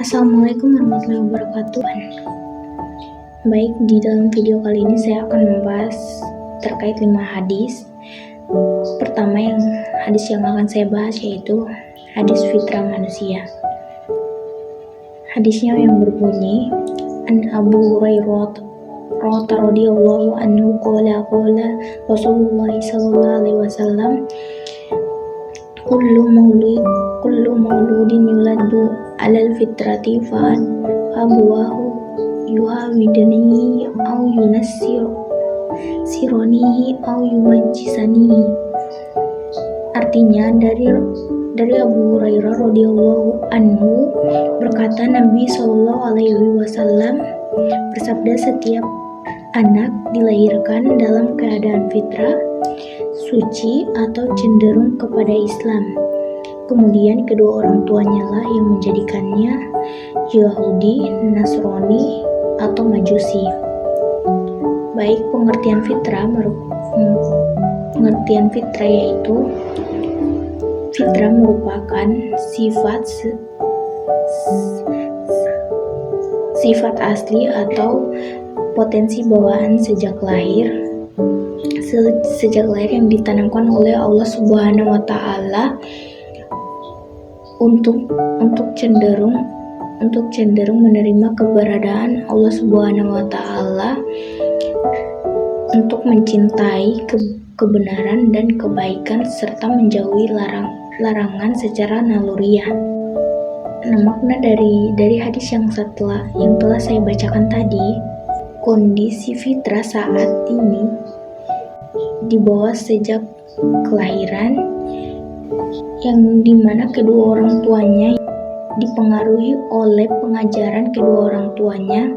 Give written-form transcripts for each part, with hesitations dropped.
Assalamualaikum warahmatullahi wabarakatuh. Baik, di dalam video kali ini saya akan membahas terkait 5 hadis. Pertama, hadis yang akan saya bahas yaitu hadis fitrah manusia. Hadisnya yang berbunyi, An Abu Hurairah radhiyallahu anhu qala Rasulullah sallallahu alaihi wasallam, kullu mauludin yuladu alal fitrati fa abuwahu yuhawidanihi au yunassironihi au yumajjisanihi. Artinya dari Abu Hurairah radhiyallahu anhu berkata, Nabi Shallallahu alaihi wasallam bersabda, setiap anak dilahirkan dalam keadaan fitrah, suci atau cenderung kepada Islam. Kemudian kedua orang tuanya lah yang menjadikannya Yahudi, Nasrani, atau Majusi. Baik, pengertian fitrah yaitu fitrah merupakan sifat asli atau potensi bawaan sejak lahir yang ditanamkan oleh Allah Subhanahu wa taala untuk cenderung menerima keberadaan Allah Subhanahu wa taala, untuk mencintai kebenaran dan kebaikan serta menjauhi larangan secara naluriah. Nah, makna dari hadis yang telah saya bacakan tadi, kondisi fitrah saat ini dibawa sejak kelahiran, yang dimana kedua orang tuanya dipengaruhi oleh pengajaran kedua orang tuanya.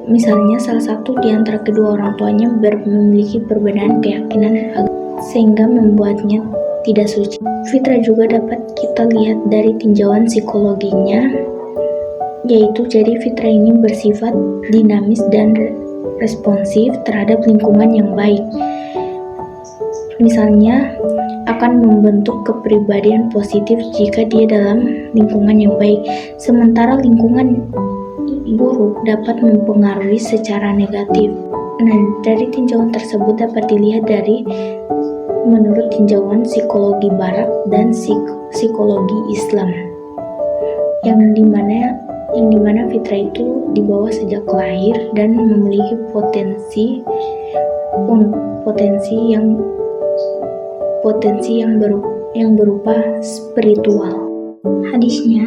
Misalnya salah satu di antara kedua orang tuanya memiliki perbedaan keyakinan sehingga membuatnya tidak suci. Fitrah juga dapat kita lihat dari tinjauan psikologinya, yaitu jadi fitrah ini bersifat dinamis dan responsif terhadap lingkungan yang baik. Misalnya akan membentuk kepribadian positif jika dia dalam lingkungan yang baik, sementara lingkungan buruk dapat mempengaruhi secara negatif. Nah, dari tinjauan tersebut dapat dilihat menurut tinjauan psikologi barat dan psikologi Islam, yang dimana fitrah itu dibawa sejak lahir dan memiliki potensi yang berupa spiritual. Hadisnya,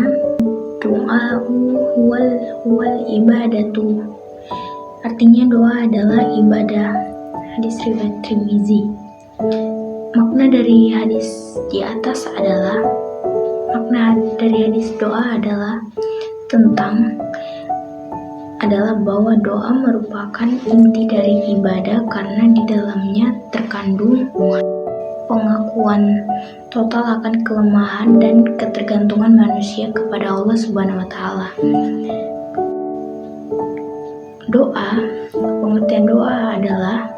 doa huwal ibadatu. Artinya doa adalah ibadah. Hadis riwayat Tirmizi. Makna dari hadis doa adalah bahwa doa merupakan inti dari ibadah karena di dalamnya terkandung pengakuan total akan kelemahan dan ketergantungan manusia kepada Allah Subhanahu wa taala. Pengertian doa adalah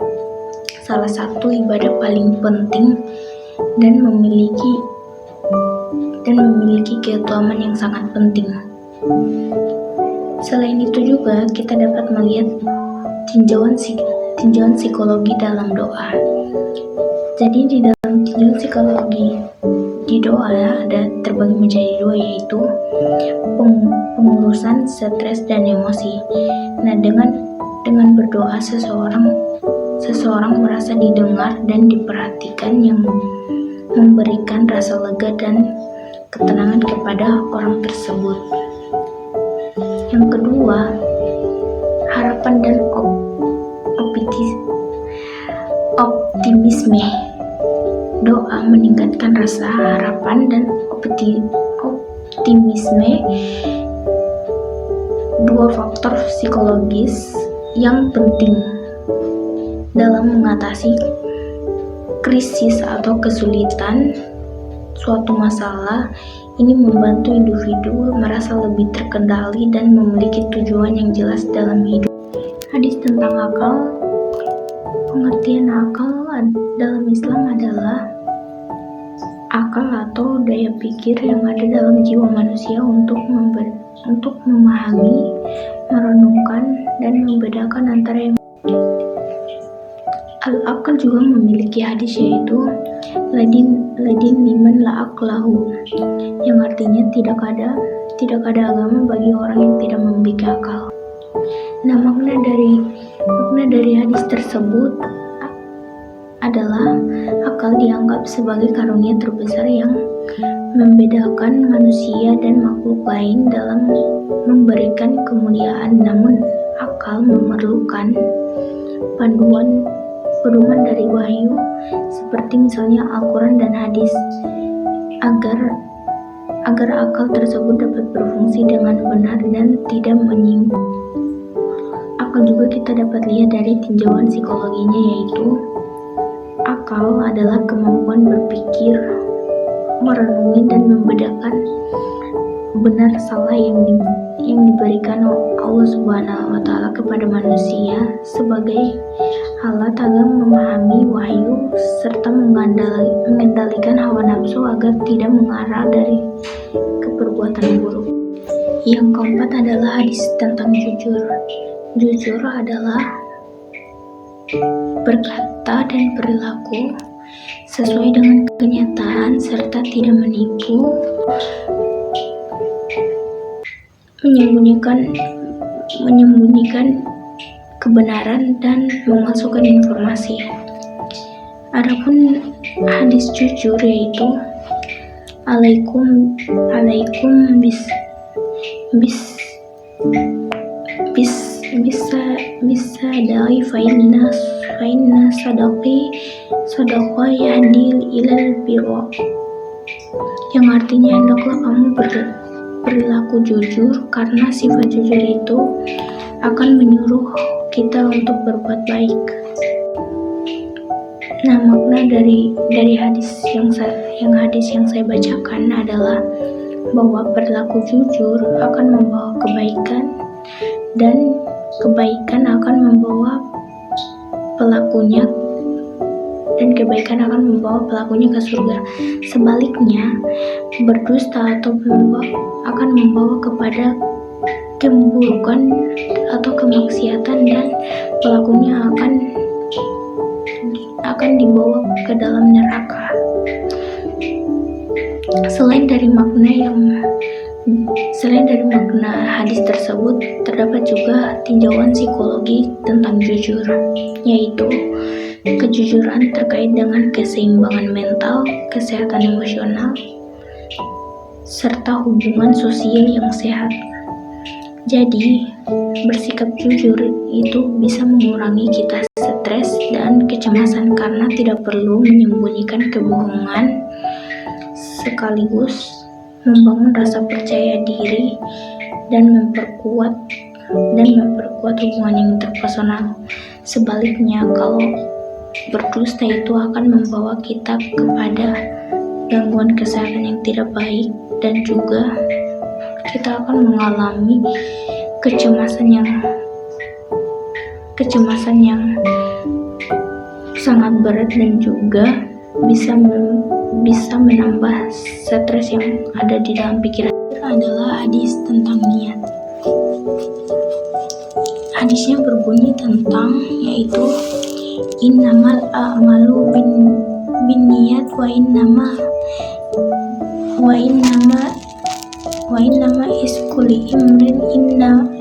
salah satu ibadah paling penting dan memiliki keutamaan yang sangat penting. Selain itu juga kita dapat melihat tinjauan psikologi dalam doa. Jadi di dalam tinjauan psikologi di doa ada terbagi menjadi dua, yaitu pengurusan stres dan emosi. Nah, dengan berdoa seseorang merasa didengar dan diperhatikan, yang memberikan rasa lega dan ketenangan kepada orang tersebut. Yang kedua, harapan dan optimisme. Doa meningkatkan rasa harapan dan optimisme, dua faktor psikologis yang penting dalam mengatasi krisis atau kesulitan suatu masalah. Ini membantu individu merasa lebih terkendali dan memiliki tujuan yang jelas dalam hidup. Hadis tentang akal. Pengertian akal dalam Islam adalah akal atau daya pikir yang ada dalam jiwa manusia untuk memahami, merenungkan, dan membedakan antara yang Al-Aql juga memiliki hadis yaitu ladin liman la aqlahu, yang artinya tidak ada agama bagi orang yang tidak memiliki akal. Nah, makna dari hadis tersebut adalah akal dianggap sebagai karunia terbesar yang membedakan manusia dan makhluk lain dalam memberikan kemuliaan. Namun akal memerlukan pedoman dari wahyu seperti misalnya Al-Quran dan hadis agar akal tersebut dapat berfungsi dengan benar dan tidak menyinggung. Akal juga kita dapat lihat dari tinjauan psikologinya, yaitu akal adalah kemampuan berpikir, merenungi, dan membedakan benar salah yang diberikan Allah Subhanahu wa Ta'ala kepada manusia sebagai alat agar memahami wahyu serta mengendalikan hawa nafsu agar tidak mengarah dari keperbuatan buruk. Yang keempat adalah hadis tentang jujur. Jujur adalah berkata dan perilaku sesuai dengan kenyataan serta tidak menipu, menyembunyikan kebenaran dan memasukkan informasi. Adapun hadis jujur yaitu alaikum bisa dari fainna sadaqah yahdi ilal birra, yang artinya hendaklah kamu berperilaku jujur karena sifat jujur itu akan menyuruh kita untuk berbuat baik. Nah, makna dari hadis yang saya bacakan adalah bahwa perilaku jujur akan membawa kebaikan dan kebaikan akan membawa pelakunya ke surga. Sebaliknya, berdusta akan membawa kepada keburukan atau kemaksiatan dan pelakunya akan dibawa ke dalam neraka. Selain dari makna hadis tersebut, terdapat juga tinjauan psikologi tentang jujur, yaitu kejujuran terkait dengan keseimbangan mental, kesehatan emosional, serta hubungan sosial yang sehat. Jadi, bersikap jujur itu bisa mengurangi kita stres dan kecemasan karena tidak perlu menyembunyikan kebohongan, sekaligus membangun rasa percaya diri dan memperkuat hubungan yang interpersonal. Sebaliknya, kalau berdusta itu akan membawa kita kepada gangguan kesehatan yang tidak baik dan juga kita akan mengalami kecemasan yang sangat berat dan juga bisa menambah stres yang ada di dalam pikiran. Adalah hadis tentang niat. Hadisnya berbunyi tentang yaitu innamal a'malu binniyat wa innama iskulli imrin innama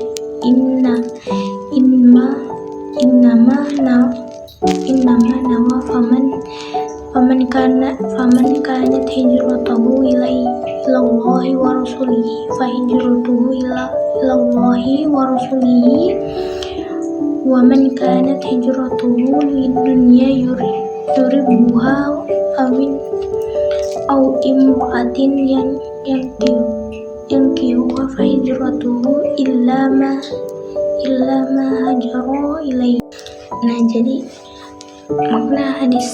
nawa faman kanat hijratuhu ilallahi wa rasulihi fa hijratuhu ilallahi wa rasulihi wa man kanat hijratuhu lidunya yuribuha aw imra'atin yankihuha fa hijratuhu illa ma hajara ilaihi. Nah, jadi makna hadis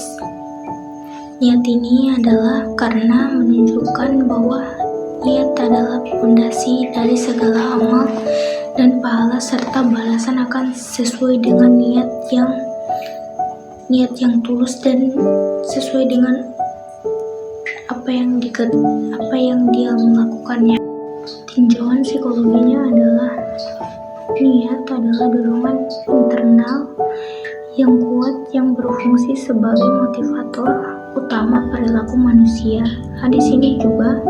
niat ini adalah karena menunjukkan bahwa niat adalah fondasi dari segala amal dan pahala serta balasan akan sesuai dengan niat yang tulus dan sesuai dengan apa yang dia melakukannya. Tinjauan psikologinya adalah niat adalah dorongan internal yang kuat yang berfungsi sebagai motivator utama perilaku manusia. Hadis ini juga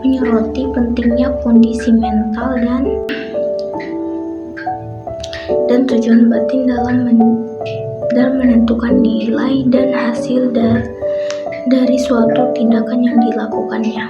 menyoroti pentingnya kondisi mental dan tujuan batin dalam menentukan nilai dan hasil dari suatu tindakan yang dilakukannya.